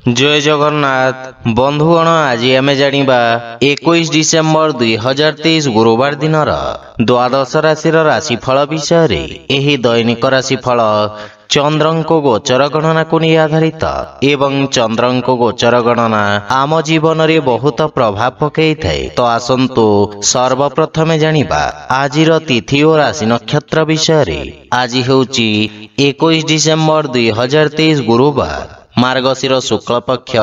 जय जगन्नाथ बंधुगण आज आम जानिबा 21 डिसेम्बर 2023 गुरुवार दिन द्वादश राशि राशिफल विषय एही दैनिक राशिफल चंद्रंको गोचर गणना को नहीं आधारित एवं चंद्रंको गोचर गणना आम जीवन रे बहुत प्रभाव पकई थाए। तो आसंतु सर्वप्रथम जानिबा आजिर तिथि और राशि नक्षत्र विषय। आज हेउची 21 डिसेम्बर 2023 गुरुवार मार्गशीर शुक्ल पक्ष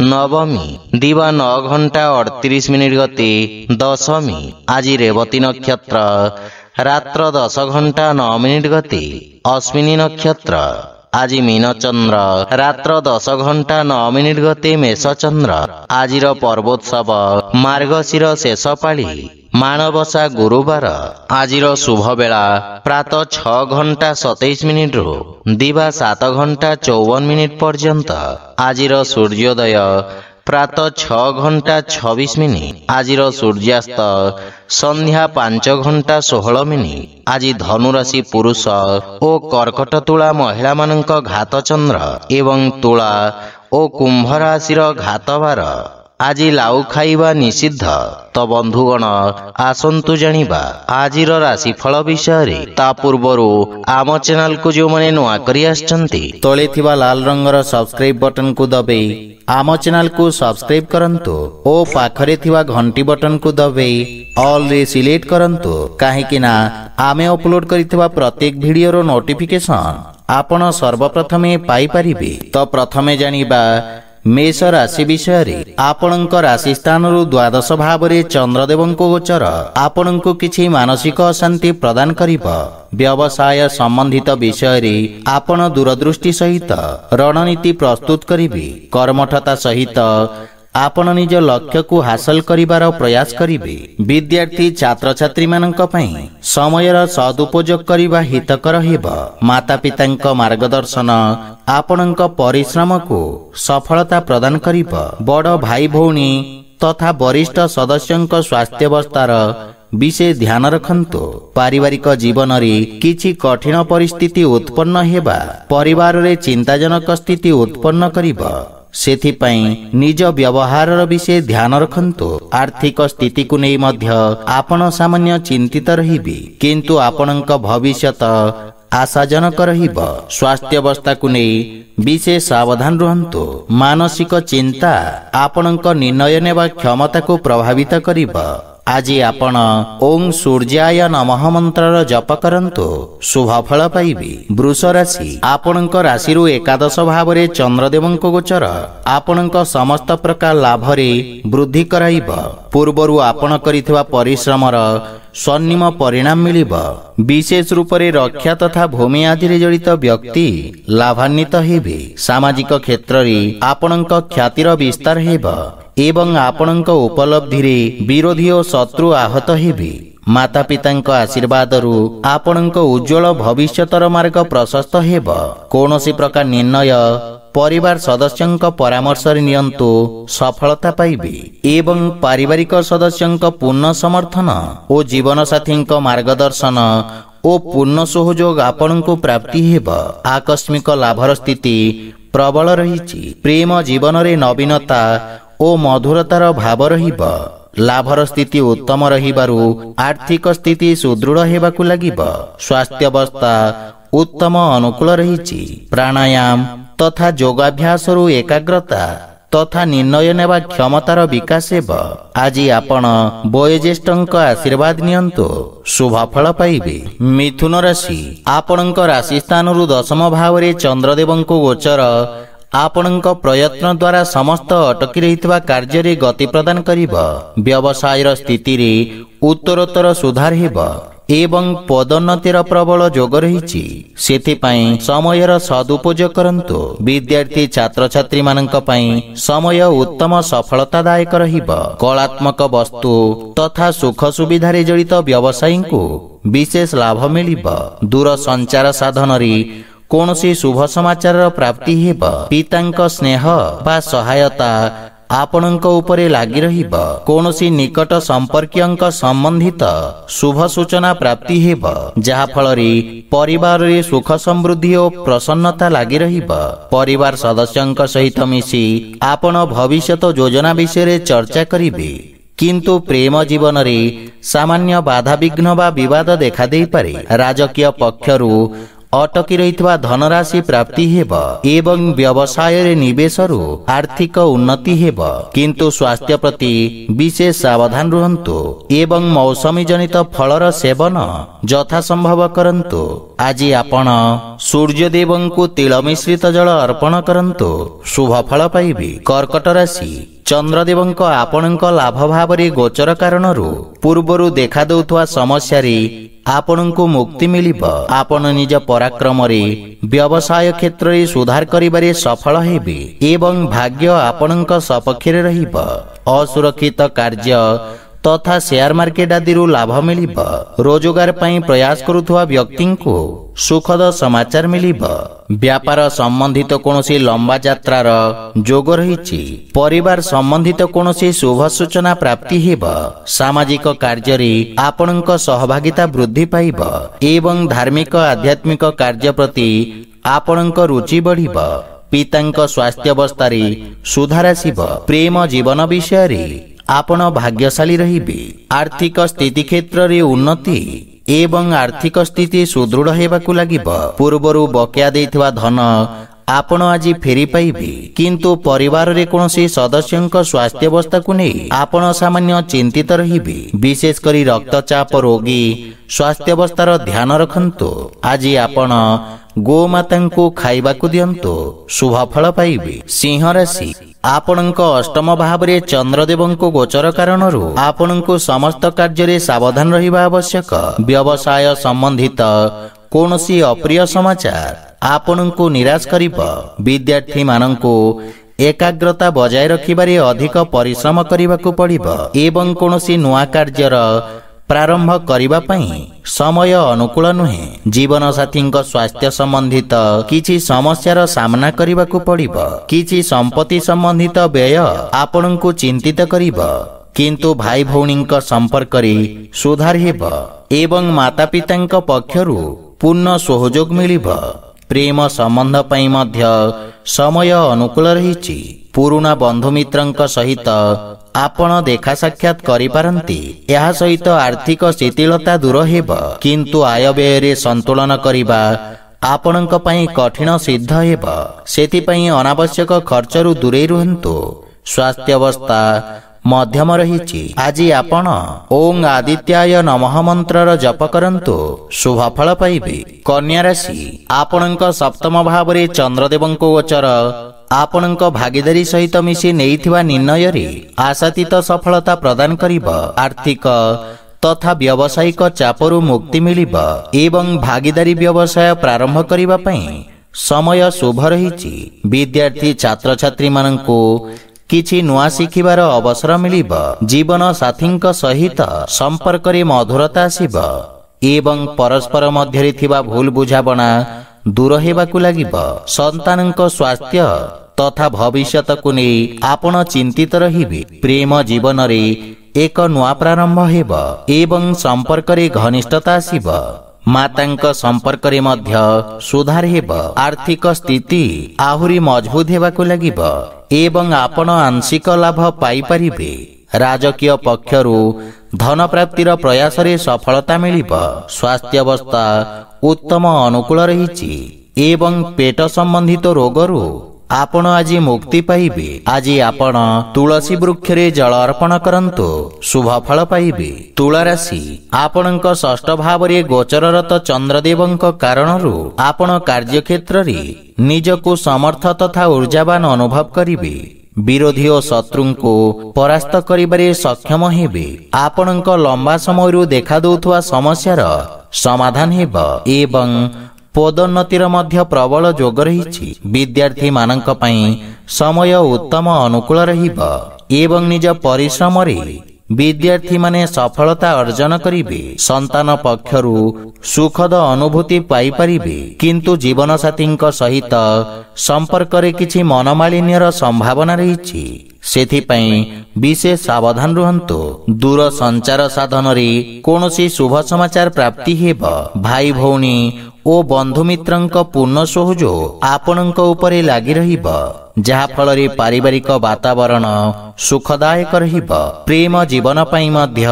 नवमी दिवा 9:38 गति दशमी। आज रेवती नक्षत्र रात्र 10:09 गति अश्विनी नक्षत्र। आज मीन चंद्र रात्र 10:09 गति मेष चंद्र। आजिर पर्वोत्सव मार्गशीर शेष पाली माणवसा गुरुवार। आजिर शुभ बेला प्रातः 6:27 रु दिवा 7:54 पर्यंत। आजिर सूर्योदय प्रातः 6:26। आजिर सूर्यास्त संध्या 5:16। आज धनुराशि पुरुष और कर्कट तुला महिला मानक घात चंद्र एवं तुला और कुंभ राशि घातवार। आज लाउ खाइबा निषिद्ध। तो बंधुगण आसंतु जानिबा आजिर राशिफल विषय। ता पूर्वरु आम चैनल को जो माने नुआ करी आछंती तळे थिबा लाल रंगर सब्सक्राइब बटन को दबेई आम चैनल को सब्सक्राइब करंतु ओ पाखरे थिबा घंटी बटन को दबेई ऑल रे सिलेक्ट करंतु काहेकि ना आमे अपलोड करिथिबा प्रत्येक वीडियो रो नोटिफिकेशन आपण सर्वप्रथमे पाई परिबे। तो प्रथमे जानिबा मेष राशि विषय। आपणक राशि स्थान द्वादश भाव में चंद्रदेव गोचर आपणक किछि मानसिक अशांति प्रदान करिब। व्यवसाय संबंधित विषय आपण दूरदृष्टि सहित रणनीति प्रस्तुत करिबे। कर्मठता सहित आपण निज लक्ष्य को हासिल करिबार प्रयास करिबे। विद्यार्थी छात्र छात्री मानक पई समयर सदुपयोग करिबा हितकर हेब। माता पितांक मार्गदर्शन आपणक परिश्रम को सफलता प्रदान करिब। बड़ भाई भौणी तथा वरिष्ठ सदस्यंक स्वास्थ्यावस्थार विशेष ध्यान रखंतु। पारिवारिक जीवन रे किछि कठिन परिस्थिति उत्पन्न हेबा परिवार रे चिंताजनक स्थिति उत्पन्न करिब। सेथिपाई निज व्यवहार विशेष ध्यान रखंतु। आर्थिक स्थिति को नहीं मध्य आपण सामान्य चिंतित रहिबे किंतु आपणक भविष्यत आशाजनक रहिब। स्वास्थ्य अवस्था को नहीं विशेष सावधान रहंतु। मानसिक चिंता आपणक निर्णय नेबा क्षमता को प्रभावित करिब। आज आपण ओं सूर्याय नमः मंत्र जप करंतु शुभ फल पाइबे। वृष राशि आपणक राशि एकादश भाव में चंद्रदेव गोचर आपणक समस्त प्रकार लाभ रे वृद्धि कराइब। पूर्वरु आपण करिथिबा परिश्रमर स्वर्णिम परिणाम मिलिब। विशेष रूप से रक्षा तथा भूमि आदि रे जड़ित व्यक्ति लाभान्वित हेबे। सामाजिक क्षेत्र रे आपणक ख्यातिर विस्तार हेब एवं आपणक उपलब्धि रे विरोधी और शत्रु आहत हेबे। माता पितांक आशीर्वाद रु आपणक उज्जवल भविष्यतर मार्ग प्रशस्त हेब। कौनसी प्रकार निर्णय परिवार सदस्यंक परामर्श नियंतु सफलता पाइबे एवं पारिवारिक सदस्यंक पूर्ण समर्थन और जीवन साथींक मार्गदर्शन और पूर्ण सहयोग आपणको प्राप्ति हेब। आकस्मिक लाभर स्थिति प्रबल रहिछि। प्रेम जीवन रे नवीनता ओ मधुरतार भाव रहिब। लाभर स्थिति उत्तम रहिबारु आर्थिक स्थिति सुदृढ़ हेबाकु लागिब। स्वास्थ्य अवस्था उत्तम अनुकूल रहिछि। प्राणायाम तथा योगाभ्यास रु एकाग्रता तथा निर्णय नेबा क्षमतार विकास हेब। आज आपण वयोज्येष्ठंक आशीर्वाद नियंतु शुभ फल पाइबे। मिथुन राशि आपणक राशि स्थान दशम भाव में चंद्रदेव गोचर आपणक प्रयत्न द्वारा समस्त अटकी रहितबा कार्य रे गति प्रदान करिब। व्यवसायर स्थिति रे उत्तरोत्तर सुधार हेब एवं पदोन्नतिर प्रबल जोग रहिछि। सेथिपाई समयर सदुपयोग करंतु। विद्यार्थी छात्र छात्री मानक पई समय उत्तम सफलतादायक रहिब। कलात्मक वस्तु तथा सुख सुविधा रे जड़ित व्यवसायी को विशेष लाभ मिलिब। दूर संचार साधन रे कौनसी शुभ समाचार प्राप्ति हेब। पितांक स्नेह बा सहायता ଆପଣଙ୍କ ଉପରେ ଲାଗି ରହିବ। କୌଣସି ନିକଟ ସମ୍ପର୍କୀୟଙ୍କ ସମ୍ବନ୍ଧିତ ଶୁଭ ସୂଚନା ପ୍ରାପ୍ତି ହେବ, ଯାହା ଫଳରେ ପରିବାରରେ ସୁଖ ସମୃଦ୍ଧି ଓ ପ୍ରସନ୍ନତା ଲାଗି ରହିବ। ପରିବାର ସଦସ୍ୟଙ୍କ ସହିତ ମିଶି ଆପଣ ଭବିଷ୍ୟତ ଯୋଜନା ବିଷୟରେ ଚର୍ଚ୍ଚା କରିବେ। କିନ୍ତୁ ପ୍ରେମ ଜୀବନରେ ସାମାନ୍ୟ ବାଧାବିଘ୍ନ ବା ବିବାଦ ଦେଖାଦେଇପାରେ। ରାଜକୀୟ ପକ୍ଷରୁ ଅଟକି ରହିଥିବା ଧନରାଶି ପ୍ରାପ୍ତି ହେବ ଏବଂ ବ୍ୟବସାୟରେ ନିବେଶରୁ ଆର୍ଥିକ ଉନ୍ନତି ହେବ। କିନ୍ତୁ ସ୍ୱାସ୍ଥ୍ୟ ପ୍ରତି ବିଶେଷ ସାବଧାନ ରୁହନ୍ତୁ ଏବଂ ମୌସମୀ ଜନିତ ଫଳର ସେବନ ଯଥାସମ୍ଭବ କରନ୍ତୁ। ଆଜି ଆପଣ ସୂର୍ଯ୍ୟଦେବଙ୍କୁ ତିଳ ମିଶ୍ରିତ ଜଳ ଅର୍ପଣ କରନ୍ତୁ, ଶୁଭ ଫଳ ପାଇବେ। କର୍କଟ ରାଶି, ଚନ୍ଦ୍ରଦେବଙ୍କ ଆପଣଙ୍କ ଲାଭ ଭାବରେ ଗୋଚର କାରଣରୁ ପୂର୍ବରୁ ଦେଖାଦେଉଥିବା ସମସ୍ୟାରେ ଆପଣଙ୍କୁ ମୁକ୍ତି ମିଳିବ। ଆପଣ ନିଜ ପରାକ୍ରମରେ ବ୍ୟବସାୟ କ୍ଷେତ୍ରରେ ସୁଧାର କରିବାରେ ସଫଳ ହେବେ ଏବଂ ଭାଗ୍ୟ ଆପଣଙ୍କ ସପକ୍ଷରେ ରହିବ। ଅସୁରକ୍ଷିତ କାର୍ଯ୍ୟ ତଥା ସେୟାର ମାର୍କେଟ ଆଦିରୁ ଲାଭ ମିଳିବ। ରୋଜଗାର ପାଇଁ ପ୍ରୟାସ କରୁଥିବା ବ୍ୟକ୍ତିଙ୍କୁ ସୁଖଦ ସମାଚାର ମିଳିବ। ବ୍ୟାପାର ସମ୍ବନ୍ଧିତ କୌଣସି ଲମ୍ବା ଯାତ୍ରାର ଯୋଗ ରହିଛି। ପରିବାର ସମ୍ବନ୍ଧିତ କୌଣସି ଶୁଭ ସୂଚନା ପ୍ରାପ୍ତି ହେବ। ସାମାଜିକ କାର୍ଯ୍ୟରେ ଆପଣଙ୍କ ସହଭାଗିତା ବୃଦ୍ଧି ପାଇବ ଏବଂ ଧାର୍ମିକ ଆଧ୍ୟାତ୍ମିକ କାର୍ଯ୍ୟ ପ୍ରତି ଆପଣଙ୍କ ରୁଚି ବଢ଼ିବ। ପିତାଙ୍କ ସ୍ୱାସ୍ଥ୍ୟାବସ୍ଥାରେ ସୁଧାର ଆସିବ। ପ୍ରେମ ଜୀବନ ବିଷୟରେ ଆପଣ ଭାଗ୍ୟଶାଳୀ ରହିବେ। ଆର୍ଥିକ ସ୍ଥିତି କ୍ଷେତ୍ରରେ ଉନ୍ନତି ଏବଂ ଆର୍ଥିକ ସ୍ଥିତି ସୁଦୃଢ଼ ହେବାକୁ ଲାଗିବ। ପୂର୍ବରୁ ବକେୟା ଦେଇଥିବା ଧନ ଆପଣ ଆଜି ଫେରି ପାଇବେ। କିନ୍ତୁ ପରିବାରରେ କୌଣସି ସଦସ୍ୟଙ୍କ ସ୍ୱାସ୍ଥ୍ୟାବସ୍ଥାକୁ ନେଇ ଆପଣ ସାମାନ୍ୟ ଚିନ୍ତିତ ରହିବେ। ବିଶେଷ କରି ରକ୍ତଚାପ ରୋଗୀ ସ୍ୱାସ୍ଥ୍ୟାବସ୍ଥାର ଧ୍ୟାନ ରଖନ୍ତୁ। ଆଜି ଆପଣ ଗୋମାତାଙ୍କୁ ଖାଇବାକୁ ଦିଅନ୍ତୁ, ଶୁଭ ଫଳ ପାଇବେ। ସିଂହ ରାଶି, ଆପଣଙ୍କ ଅଷ୍ଟମ ଭାବରେ ଚନ୍ଦ୍ରଦେବଙ୍କ ଗୋଚର କାରଣରୁ ଆପଣଙ୍କୁ ସମସ୍ତ କାର୍ଯ୍ୟରେ ସାବଧାନ ରହିବା ଆବଶ୍ୟକ। ବ୍ୟବସାୟ ସମ୍ବନ୍ଧିତ କୌଣସି ଅପ୍ରିୟ ସମାଚାର ଆପଣଙ୍କୁ ନିରାଶ କରିବ। ବିଦ୍ୟାର୍ଥୀମାନଙ୍କୁ ଏକାଗ୍ରତା ବଜାୟ ରଖିବାରେ ଅଧିକ ପରିଶ୍ରମ କରିବାକୁ ପଡ଼ିବ ଏବଂ କୌଣସି ନୂଆ କାର୍ଯ୍ୟର ପ୍ରାରମ୍ଭ କରିବା ପାଇଁ ସମୟ ଅନୁକୂଳ ନୁହେଁ। ଜୀବନସାଥୀଙ୍କ ସ୍ୱାସ୍ଥ୍ୟ ସମ୍ବନ୍ଧିତ କିଛି ସମସ୍ୟାର ସାମ୍ନା କରିବାକୁ ପଡ଼ିବ। କିଛି ସମ୍ପତ୍ତି ସମ୍ବନ୍ଧିତ ବ୍ୟୟ ଆପଣଙ୍କୁ ଚିନ୍ତିତ କରିବ। କିନ୍ତୁ ଭାଇ ଭଉଣୀଙ୍କ ସମ୍ପର୍କରେ ସୁଧାର ହେବ ଏବଂ ମାତାପିତାଙ୍କ ପକ୍ଷରୁ ପୂର୍ଣ୍ଣ ସହଯୋଗ ମିଳିବ। ପ୍ରେମ ସମ୍ବନ୍ଧ ପାଇଁ ମଧ୍ୟ ସମୟ ଅନୁକୂଳ ରହିଛି। ପୁରୁଣା ବନ୍ଧୁମିତ୍ରଙ୍କ ସହିତ ଆପଣ ଦେଖା ସାକ୍ଷାତ କରିପାରନ୍ତି। ଏହା ସହିତ ଆର୍ଥିକ ଶିଥିଳତା ଦୂର ହେବ। କିନ୍ତୁ ଆୟ ବ୍ୟୟରେ ସନ୍ତୁଳନ କରିବା ଆପଣଙ୍କ ପାଇଁ କଠିନ ସିଦ୍ଧ ହେବ। ସେଥିପାଇଁ ଅନାବଶ୍ୟକ ଖର୍ଚ୍ଚରୁ ଦୂରେଇ ରୁହନ୍ତୁ। ସ୍ୱାସ୍ଥ୍ୟାବସ୍ଥା ମଧ୍ୟମ ରହିଛି। ଆଜି ଆପଣ ଓଂ ଆଦିତ୍ୟାୟ ନମଃ ମନ୍ତ୍ରର ଜପ କରନ୍ତୁ, ଶୁଭ ଫଳ ପାଇବେ। କନ୍ୟା ରାଶି, ଆପଣଙ୍କ ସପ୍ତମ ଭାବରେ ଚନ୍ଦ୍ରଦେବଙ୍କ ଗୋଚର ଆପଣଙ୍କ ଭାଗିଦାରୀ ସହିତ ମିଶି ନେଇଥିବା ନିର୍ଣ୍ଣୟରେ ଆଶାତୀତ ସଫଳତା ପ୍ରଦାନ କରିବ। ଆର୍ଥିକ ତଥା ବ୍ୟବସାୟିକ ଚାପରୁ ମୁକ୍ତି ମିଳିବ ଏବଂ ଭାଗିଦାରୀ ବ୍ୟବସାୟ ପ୍ରାରମ୍ଭ କରିବା ପାଇଁ ସମୟ ଶୁଭ ରହିଛି। ବିଦ୍ୟାର୍ଥୀ ଛାତ୍ରଛାତ୍ରୀମାନଙ୍କୁ କିଛି ନୂଆ ଶିଖିବାର ଅବସର ମିଳିବ। ଜୀବନ ସାଥୀଙ୍କ ସହିତ ସମ୍ପର୍କରେ ମଧୁରତା ଆସିବ ଏବଂ ପରସ୍ପର ମଧ୍ୟରେ ଥିବା ଭୁଲ ବୁଝାମଣା ଦୂର ହେବାକୁ ଲାଗିବ। ସନ୍ତାନଙ୍କ ସ୍ୱାସ୍ଥ୍ୟ ତଥା ଭବିଷ୍ୟତକୁ ନେଇ ଆପଣ ଚିନ୍ତିତ ରହିବେ। ପ୍ରେମ ଜୀବନରେ ଏକ ନୂଆ ପ୍ରାରମ୍ଭ ହେବ ଏବଂ ସମ୍ପର୍କରେ ଘନିଷ୍ଠତା ଆସିବ। ମାତାଙ୍କ ସମ୍ପର୍କରେ ମଧ୍ୟ ସୁଧାର ହେବ। ଆର୍ଥିକ ସ୍ଥିତି ଆହୁରି ମଜବୁତ ହେବାକୁ ଲାଗିବ ଏବଂ ଆପଣ ଆଂଶିକ ଲାଭ ପାଇପାରିବେ। ରାଜକୀୟ ପକ୍ଷରୁ ଧନ ପ୍ରାପ୍ତିର ପ୍ରୟାସରେ ସଫଳତା ମିଳିବ। ସ୍ୱାସ୍ଥ୍ୟାବସ୍ଥା ଉତ୍ତମ ଅନୁକୂଳ ରହିଛି ଏବଂ ପେଟ ସମ୍ବନ୍ଧିତ ରୋଗରୁ ଆପଣ ଆଜି ମୁକ୍ତି ପାଇବେ। ଆଜି ଆପଣ ତୁଳସୀ ବୃକ୍ଷରେ ଜଳ ଅର୍ପଣ କରନ୍ତୁ, ଶୁଭ ଫଳ ପାଇବେ। ତୁଳା ରାଶି, ଆପଣଙ୍କ ଷଷ୍ଠ ଭାବରେ ଗୋଚରରତ ଚନ୍ଦ୍ରଦେବଙ୍କ କାରଣରୁ ଆପଣ କାର୍ଯ୍ୟକ୍ଷେତ୍ରରେ ନିଜକୁ ସମର୍ଥ ତଥା ଊର୍ଜାବାନ ଅନୁଭବ କରିବେ। ବିରୋଧୀ ଓ ଶତ୍ରୁଙ୍କୁ ପରାସ୍ତ କରିବାରେ ସକ୍ଷମ ହେବେ। ଆପଣଙ୍କ ଲମ୍ବା ସମୟରୁ ଦେଖାଦେଉଥିବା ସମସ୍ୟାର ସମାଧାନ ହେବ ଏବଂ ପଦୋନ୍ନତିର ମଧ୍ୟ ପ୍ରବଳ ଯୋଗ ରହିଛି। ବିଦ୍ୟାର୍ଥୀମାନଙ୍କ ପାଇଁ ସମୟ ଉତ୍ତମ ଅନୁକୂଳ ରହିବ ଏବଂ ନିଜ ପରିଶ୍ରମରେ ବିଦ୍ୟାର୍ଥୀମାନେ ସଫଳତା ଅର୍ଜନ କରିବେ। ସନ୍ତାନ ପକ୍ଷରୁ ସୁଖଦ ଅନୁଭୂତି ପାଇପାରିବେ। କିନ୍ତୁ ଜୀବନସାଥୀଙ୍କ ସହିତ ସମ୍ପର୍କରେ କିଛି ମନମାଳିନ୍ୟର ସମ୍ଭାବନା ରହିଛି। ସେଥିପାଇଁ ବିଶେଷ ସାବଧାନ ରୁହନ୍ତୁ। ଦୂର ସଞ୍ଚାର ସାଧନରେ କୌଣସି ଶୁଭ ସମାଚାର ପ୍ରାପ୍ତି ହେବ। ଭାଇ ଭଉଣୀ ଓ ବନ୍ଧୁମିତ୍ରଙ୍କ ପୂର୍ଣ୍ଣ ସହଯୋଗ ଆପଣଙ୍କ ଉପରେ ଲାଗି ରହିବ, ଯାହା ଫଳରେ ପାରିବାରିକ ବାତାବରଣ ସୁଖଦାୟକ ରହିବ। ପ୍ରେମ ଜୀବନ ପାଇଁ ମଧ୍ୟ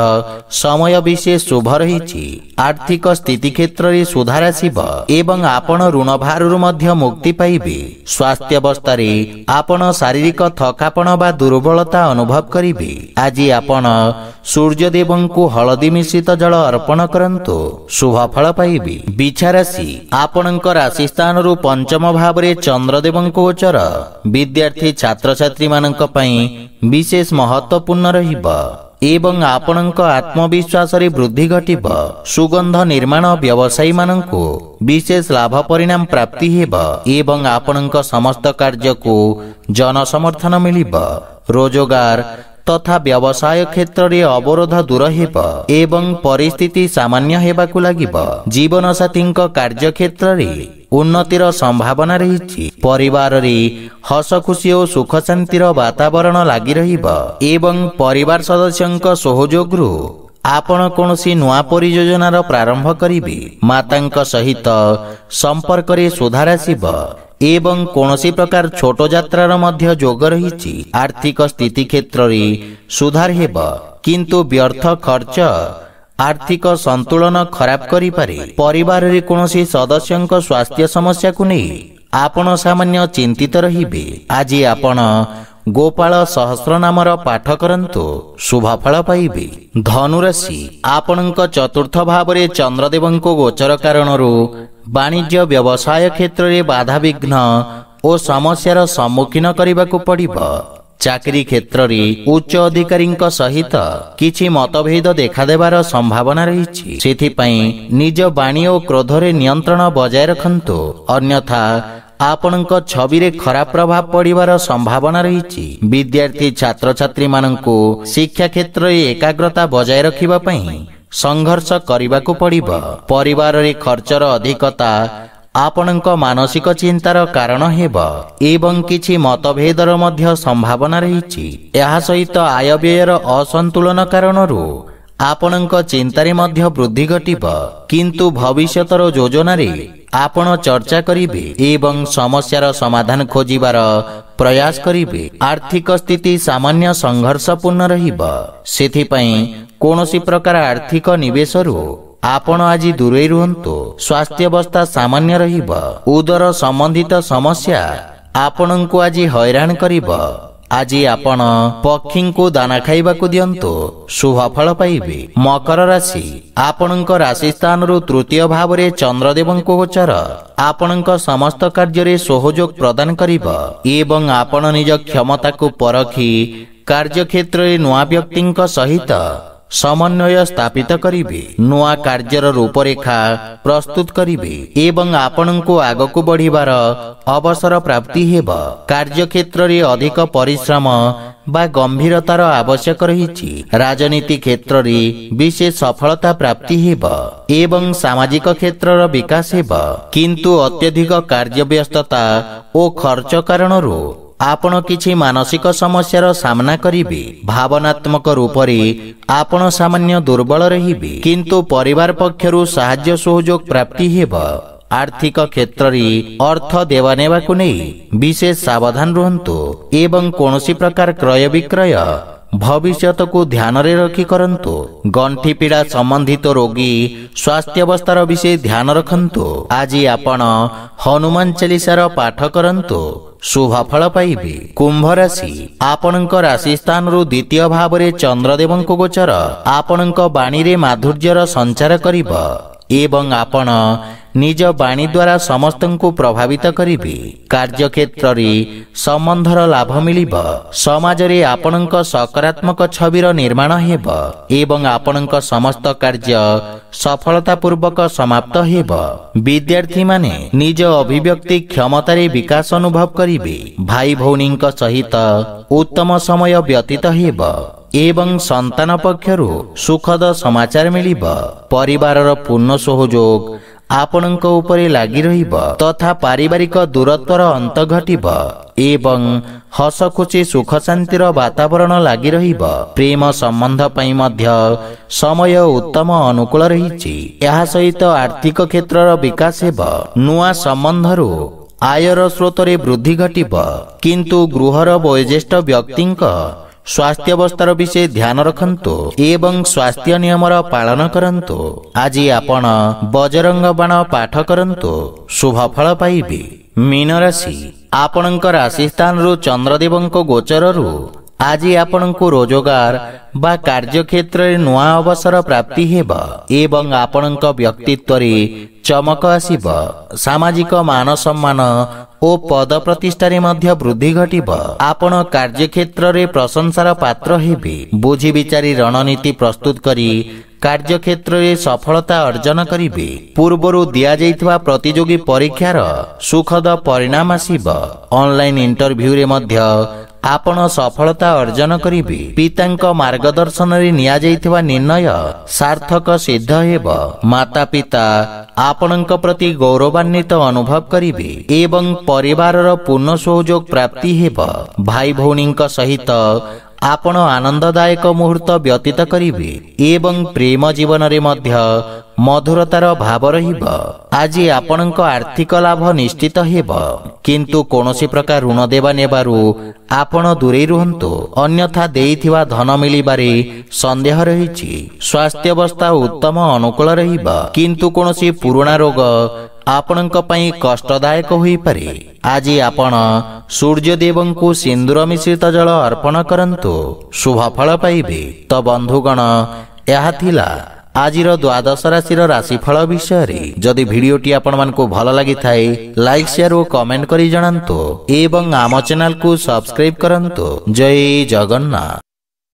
ସମୟ ବିଶେଷ ଶୁଭ ରହିଛି। ଆର୍ଥିକ ସ୍ଥିତି କ୍ଷେତ୍ରରେ ସୁଧାର ଆସିବ ଏବଂ ଆପଣ ଋଣ ଭାରରୁ ମଧ୍ୟ ମୁକ୍ତି ପାଇବେ। ସ୍ୱାସ୍ଥ୍ୟାବସ୍ଥାରେ ଆପଣ ଶାରୀରିକ ଥକାପଣ ବା ଦୁର୍ବଳତା ଅନୁଭବ କରିବେ। ଆଜି ଆପଣ ସୂର୍ଯ୍ୟଦେବଙ୍କୁ ହଳଦୀ ମିଶ୍ରିତ ଜଳ ଅର୍ପଣ କରନ୍ତୁ, ଶୁଭ ଫଳ ପାଇବେ। ବିଛା ରାଶି, ଆପଣଙ୍କ ରାଶି ସ୍ଥାନରୁ ପଞ୍ଚମ ଭାବରେ ଚନ୍ଦ୍ରଦେବଙ୍କ ଗୋଚର ବିଦ୍ୟାର୍ଥୀ ଛାତ୍ରଛାତ୍ରୀ ମାନଙ୍କ ପାଇଁ ବିଶେଷ ମହତ୍ୱପୂର୍ଣ୍ଣ ରହିବ ଏବଂ ଆପଣଙ୍କ ଆତ୍ମବିଶ୍ୱାସରେ ବୃଦ୍ଧି ଘଟିବ। ସୁଗନ୍ଧ ନିର୍ମାଣ ବ୍ୟବସାୟୀ ମାନଙ୍କୁ ବିଶେଷ ଲାଭ ପରିଣାମ ପ୍ରାପ୍ତି ହେବ ଏବଂ ଆପଣଙ୍କ ସମସ୍ତ କାର୍ଯ୍ୟକୁ ଜନସମର୍ଥନ ମିଳିବ। ରୋଜଗାର ତଥା ବ୍ୟବସାୟ କ୍ଷେତ୍ରରେ ଅବରୋଧ ଦୂର ହେବ ଏବଂ ପରିସ୍ଥିତି ସାମାନ୍ୟ ହେବାକୁ ଲାଗିବ। ଜୀବନସାଥୀଙ୍କ କାର୍ଯ୍ୟକ୍ଷେତ୍ରରେ ଉନ୍ନତିର ସମ୍ଭାବନା ରହିଛି। ପରିବାରରେ ହସ ଖୁସି ଓ ସୁଖ ଶାନ୍ତିର ବାତାବରଣ ଲାଗି ରହିବ ଏବଂ ପରିବାର ସଦସ୍ୟଙ୍କ ସହଯୋଗରୁ ଆପଣ କୌଣସି ନୂଆ ପରିଯୋଜନାର ପ୍ରାରମ୍ଭ କରିବେ। ମାତାଙ୍କ ସହିତ ସମ୍ପର୍କରେ ସୁଧାର ଆସିବ ଏବଂ କୌଣସି ପ୍ରକାର ଛୋଟ ଯାତ୍ରାର ମଧ୍ୟ ଯୋଗ ରହିଛି। ଆର୍ଥିକ ସ୍ଥିତି କ୍ଷେତ୍ରରେ ସୁଧାର ହେବ, କିନ୍ତୁ ବ୍ୟର୍ଥ ଖର୍ଚ୍ଚ ଆର୍ଥିକ ସନ୍ତୁଳନ ଖରାପ କରିପାରେ। ପରିବାରରେ କୌଣସି ସଦସ୍ୟଙ୍କ ସ୍ୱାସ୍ଥ୍ୟ ସମସ୍ୟାକୁ ନେଇ ଆପଣ ସାମାନ୍ୟ ଚିନ୍ତିତ ରହିବେ। ଆଜି ଆପଣ ଗୋପାଳ ସହସ୍ର ନାମର ପାଠ କରନ୍ତୁ, ଶୁଭ ଫଳ ପାଇବେ। ଧନୁରାଶି, ଆପଣଙ୍କ ଚତୁର୍ଥ ଭାବରେ ଚନ୍ଦ୍ରଦେବଙ୍କ ଗୋଚର କାରଣରୁ ବାଣିଜ୍ୟ ବ୍ୟବସାୟ କ୍ଷେତ୍ରରେ ବାଧାବିଘ୍ନ ଓ ସମସ୍ୟାର ସମ୍ମୁଖୀନ କରିବାକୁ ପଡ଼ିବ। ଚାକିରି କ୍ଷେତ୍ରରେ ଉଚ୍ଚ ଅଧିକାରୀଙ୍କ ସହିତ କିଛି ମତଭେଦ ଦେଖାଦେବାର ସମ୍ଭାବନା ରହିଛି। ସେଥିପାଇଁ ନିଜ ବାଣୀ ଓ କ୍ରୋଧରେ ନିୟନ୍ତ୍ରଣ ବଜାୟ ରଖନ୍ତୁ, ଅନ୍ୟଥା ଆପଣଙ୍କ ଛବିରେ ଖରାପ ପ୍ରଭାବ ପଡ଼ିବାର ସମ୍ଭାବନା ରହିଛି। ବିଦ୍ୟାର୍ଥୀ ଛାତ୍ରଛାତ୍ରୀ ମାନଙ୍କୁ ଶିକ୍ଷା କ୍ଷେତ୍ରରେ ଏକାଗ୍ରତା ବଜାୟ ରଖିବା ପାଇଁ ସଂଘର୍ଷ କରିବାକୁ ପଡ଼ିବ। ପରିବାରରେ ଖର୍ଚ୍ଚର ଅଧିକତା ଆପଣଙ୍କ ମାନସିକ ଚିନ୍ତାର କାରଣ ହେବ ଏବଂ କିଛି ମତଭେଦର ମଧ୍ୟ ସମ୍ଭାବନା ରହିଛି। ଏହା ସହିତ ଆୟବ୍ୟୟର ଅସନ୍ତୁଳନ କାରଣରୁ ଆପଣଙ୍କ ଚିନ୍ତାରେ ମଧ୍ୟ ବୃଦ୍ଧି ଘଟିବ, କିନ୍ତୁ ଭବିଷ୍ୟତର ଯୋଜନାରେ ଆପଣ ଚର୍ଚ୍ଚା କରିବେ ଏବଂ ସମସ୍ୟାର ସମାଧାନ ଖୋଜିବାର ପ୍ରୟାସ କରିବେ। ଆର୍ଥିକ ସ୍ଥିତି ସାମାନ୍ୟ ସଂଘର୍ଷପୂର୍ଣ୍ଣ ରହିବ, ସେଥିପାଇଁ କୌଣସି ପ୍ରକାର ଆର୍ଥିକ ନିବେଶରୁ ଆପଣ ଆଜି ଦୂରେଇ ରୁହନ୍ତୁ। ସ୍ୱାସ୍ଥ୍ୟାବସ୍ଥା ସାମାନ୍ୟ ରହିବ। ଉଦର ସମ୍ବନ୍ଧିତ ସମସ୍ୟା ଆପଣଙ୍କୁ ଆଜି ହଇରାଣ କରିବ। ଆଜି ଆପଣ ପକ୍ଷୀଙ୍କୁ ଦାନା ଖାଇବାକୁ ଦିଅନ୍ତୁ, ଶୁଭ ଫଳ ପାଇବେ। ମକର ରାଶି, ଆପଣଙ୍କ ରାଶି ସ୍ଥାନରୁ ତୃତୀୟ ଭାବରେ ଚନ୍ଦ୍ରଦେବଙ୍କ ଗୋଚର ଆପଣଙ୍କ ସମସ୍ତ କାର୍ଯ୍ୟରେ ସହଯୋଗ ପ୍ରଦାନ କରିବ ଏବଂ ଆପଣ ନିଜ କ୍ଷମତାକୁ ପରଖି କାର୍ଯ୍ୟକ୍ଷେତ୍ରରେ ନୂଆ ବ୍ୟକ୍ତିଙ୍କ ସହିତ ସମନ୍ୱୟ ସ୍ଥାପିତ କରିବେ। ନୂଆ କାର୍ଯ୍ୟର ରୂପରେଖା ପ୍ରସ୍ତୁତ କରିବେ ଏବଂ ଆପଣଙ୍କୁ ଆଗକୁ ବଢିବାର ଅବସର ପ୍ରାପ୍ତି ହେବ। କାର୍ଯ୍ୟକ୍ଷେତ୍ରରେ ଅଧିକ ପରିଶ୍ରମ ବା ଗମ୍ଭୀରତାର ଆବଶ୍ୟକ ରହିଛି। ରାଜନୀତି କ୍ଷେତ୍ରରେ ବିଶେଷ ସଫଳତା ପ୍ରାପ୍ତି ହେବ ଏବଂ ସାମାଜିକ କ୍ଷେତ୍ରର ବିକାଶ ହେବ, କିନ୍ତୁ ଅତ୍ୟଧିକ କାର୍ଯ୍ୟବ୍ୟସ୍ତତା ଓ ଖର୍ଚ୍ଚ କାରଣରୁ ଆପଣ କିଛି ମାନସିକ ସମସ୍ୟାର ସାମ୍ନା କରିବେ। ଭାବନାତ୍ମକ ରୂପରେ ଆପଣ ସାମାନ୍ୟ ଦୁର୍ବଳ ରହିବେ, କିନ୍ତୁ ପରିବାର ପକ୍ଷରୁ ସାହାଯ୍ୟ ସହଯୋଗ ପ୍ରାପ୍ତି ହେବ। ଆର୍ଥିକ କ୍ଷେତ୍ରରେ ଅର୍ଥ ଦେବା ନେବାକୁ ନେଇ ବିଶେଷ ସାବଧାନ ରୁହନ୍ତୁ ଏବଂ କୌଣସି ପ୍ରକାର କ୍ରୟ ବିକ୍ରୟ ଭବିଷ୍ୟତକୁ ଧ୍ୟାନରେ ରଖି କରନ୍ତୁ। ଗଣ୍ଠି ପୀଡ଼ା ସମ୍ବନ୍ଧିତ ରୋଗୀ ସ୍ୱାସ୍ଥ୍ୟାବସ୍ଥାର ବିଷୟ ଧ୍ୟାନ ରଖନ୍ତୁ। ଆଜି ଆପଣ ହନୁମାନ ଚାଳିଶାର ପାଠ କରନ୍ତୁ, ଶୁଭ ଫଳ ପାଇବେ। କୁମ୍ଭ ରାଶି, ଆପଣଙ୍କ ରାଶି ସ୍ଥାନରୁ ଦ୍ୱିତୀୟ ଭାବରେ ଚନ୍ଦ୍ରଦେବଙ୍କ ଗୋଚର ଆପଣଙ୍କ ବାଣୀରେ ମାଧୁର୍ଯ୍ୟର ସଞ୍ଚାର କରିବ ଏବଂ ଆପଣ ନିଜ ବାଣୀ ଦ୍ୱାରା ସମସ୍ତଙ୍କୁ ପ୍ରଭାବିତ କରିବେ। କାର୍ଯ୍ୟକ୍ଷେତ୍ରରେ ସମ୍ବନ୍ଧର ଲାଭ ମିଳିବ। ସମାଜରେ ଆପଣଙ୍କ ସକାରାତ୍ମକ ଛବିର ନିର୍ମାଣ ହେବ ଏବଂ ଆପଣଙ୍କ ସମସ୍ତ କାର୍ଯ୍ୟ ସଫଳତାପୂର୍ବକ ସମାପ୍ତ ହେବ। ବିଦ୍ୟାର୍ଥୀମାନେ ନିଜ ଅଭିବ୍ୟକ୍ତି କ୍ଷମତାରେ ବିକାଶ ଅନୁଭବ କରିବେ। ଭାଇ ଭଉଣୀଙ୍କ ସହିତ ଉତ୍ତମ ସମୟ ବ୍ୟତୀତ ହେବ ଏବଂ ସନ୍ତାନ ପକ୍ଷରୁ ସୁଖଦ ସମାଚାର ମିଳିବ। ପରିବାରର ପୂର୍ଣ୍ଣ ସହଯୋଗ ଆପଣଙ୍କ ଉପରେ ଲାଗି ରହିବ ତଥା ପାରିବାରିକ ଦୂରତ୍ୱର ଅନ୍ତ ଘଟିବ ଏବଂ ହସ ଖୁସି ସୁଖ ଶାନ୍ତିର ବାତାବରଣ ଲାଗି ରହିବ। ପ୍ରେମ ସମ୍ବନ୍ଧ ପାଇଁ ମଧ୍ୟ ସମୟ ଉତ୍ତମ ଅନୁକୂଳ ରହିଛି। ଏହା ସହିତ ଆର୍ଥିକ କ୍ଷେତ୍ରର ବିକାଶ ହେବ। ନୂଆ ସମ୍ବନ୍ଧରୁ ଆୟର ସ୍ରୋତରେ ବୃଦ୍ଧି ଘଟିବ। କିନ୍ତୁ ଗୃହର ବୟୋଜ୍ୟେଷ୍ଠ ବ୍ୟକ୍ତିଙ୍କ ସ୍ୱାସ୍ଥ୍ୟାବସ୍ଥାର ବିଷୟ ଧ୍ୟାନ ରଖନ୍ତୁ ଏବଂ ସ୍ୱାସ୍ଥ୍ୟ ନିୟମର ପାଳନ କରନ୍ତୁ। ଆଜି ଆପଣ ବଜରଙ୍ଗ ବାଣ ପାଠ କରନ୍ତୁ, ଶୁଭ ଫଳ ପାଇବେ। ମୀନ ରାଶି, ଆପଣଙ୍କ ରାଶି ସ୍ଥାନରୁ ଚନ୍ଦ୍ରଦେବଙ୍କ ଗୋଚରରୁ ଆଜି ଆପଣଙ୍କୁ ରୋଜଗାର ବା କାର୍ଯ୍ୟକ୍ଷେତ୍ରରେ ନୂଆ ଅବସର ପ୍ରାପ୍ତି ହେବ ଏବଂ ଆପଣଙ୍କ ବ୍ୟକ୍ତିତ୍ୱରେ ଚମକ ଆସିବ। ସାମାଜିକ ମାନ ସମ୍ମାନ ଓ ପଦ ପ୍ରତିଷ୍ଠାରେ ମଧ୍ୟ ବୃଦ୍ଧି ଘଟିବ। ଆପଣ କାର୍ଯ୍ୟକ୍ଷେତ୍ରରେ ପ୍ରଶଂସାର ପାତ୍ର ହେବେ। ବୁଝି ବିଚାରି ରଣନୀତି ପ୍ରସ୍ତୁତ କରି କାର୍ଯ୍ୟକ୍ଷେତ୍ରରେ ସଫଳତା ଅର୍ଜନ କରିବେ। ପୂର୍ବରୁ ଦିଆଯାଇଥିବା ପ୍ରତିଯୋଗୀ ପରୀକ୍ଷାର ସୁଖଦ ପରିଣାମ ଆସିବ। ଅନଲାଇନ୍ ଇଣ୍ଟରଭ୍ୟୁରେ ମଧ୍ୟ ଆପଣ ସଫଳତା ଅର୍ଜନ କରିବେ। ପିତାଙ୍କ ମାର୍ଗଦର୍ଶନରେ ନିଆଯାଇଥିବା ନିର୍ଣ୍ଣୟ ସାର୍ଥକ ସିଦ୍ଧ ହେବ। ମାତା ପିତା ଆପଣଙ୍କ ପ୍ରତି ଗୌରବାନ୍ୱିତ ଅନୁଭବ କରିବେ ଏବଂ ପରିବାରର ପୂର୍ଣ୍ଣ ସହଯୋଗ ପ୍ରାପ୍ତି ହେବ। ଭାଇ ଭଉଣୀଙ୍କ ସହିତ ଆପଣ ଆନନ୍ଦଦାୟକ ମୁହୂର୍ତ୍ତ ବ୍ୟତୀତ କରିବେ ଏବଂ ପ୍ରେମ ଜୀବନରେ ମଧ୍ୟ ମଧୁରତାର ଭାବ ରହିବ। ଆଜି ଆପଣଙ୍କ ଆର୍ଥିକ ଲାଭ ନିଶ୍ଚିତ ହେବ, କିନ୍ତୁ କୌଣସି ପ୍ରକାର ଋଣ ଦେବା ନେବାରୁ ଆପଣ ଦୂରେଇ ରୁହନ୍ତୁ, ଅନ୍ୟଥା ଦେଇଥିବା ଧନ ମିଳିବାରେ ସନ୍ଦେହ ରହିଛି। ସ୍ୱାସ୍ଥ୍ୟାବସ୍ଥା ଉତ୍ତମ ଅନୁକୂଳ ରହିବ, କିନ୍ତୁ କୌଣସି ପୁରୁଣା ରୋଗ ଆପଣଙ୍କ ପାଇଁ କଷ୍ଟଦାୟକ ହୋଇପାରେ। ଆଜି ଆପଣ ସୂର୍ଯ୍ୟଦେବଙ୍କୁ ସିନ୍ଦୁର ମିଶ୍ରିତ ଜଳ ଅର୍ପଣ କରନ୍ତୁ, ଶୁଭ ଫଳ ପାଇବେ। ତ ବନ୍ଧୁଗଣ, ଏହା ଥିଲା ଆଜିର ଦ୍ୱାଦଶ ରାଶିର ରାଶିଫଳ ବିଷୟରେ। ଯଦି ଭିଡିଓଟି ଆପଣମାନଙ୍କୁ ଭଲ ଲାଗିଥାଏ, ଲାଇକ୍ ସେୟାର ଓ କମେଣ୍ଟ କରି ଜଣାନ୍ତୁ ଏବଂ ଆମ ଚ୍ୟାନେଲକୁ ସବସ୍କ୍ରାଇବ କରନ୍ତୁ। ଜୟ ଜଗନ୍ନାଥ।